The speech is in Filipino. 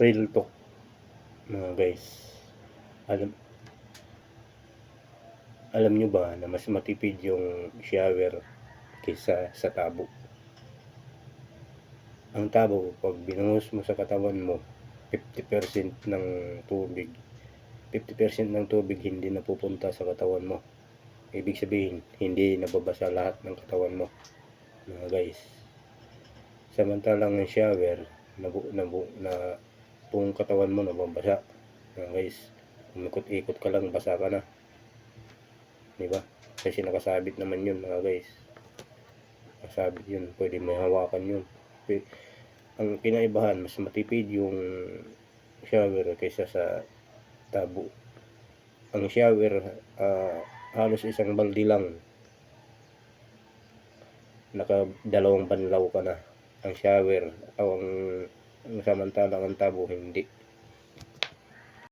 Real talk mga guys. Alam nyo ba na mas matipid yung shower kaysa sa tabo? Ang tabo, pag binuhos mo sa katawan mo, 50% ng tubig 50% ng tubig hindi napupunta sa katawan mo. Ibig sabihin, hindi nababasa lahat ng katawan mo mga guys. Samantalang ng shower, na buong katawan mo nababasa mga guys. Umikot-ikot ka lang, basa ka na, diba? Kasi nakasabit naman yun mga guys. Nakasabit yun, pwede may hawakan yun. Ang kinaibahan, mas matipid yung shower kaysa sa tabo. Ang shower, halos isang balde lang, nakadalawang banlaw ka na. Ang shower, ang samantalang ang tabo hindi.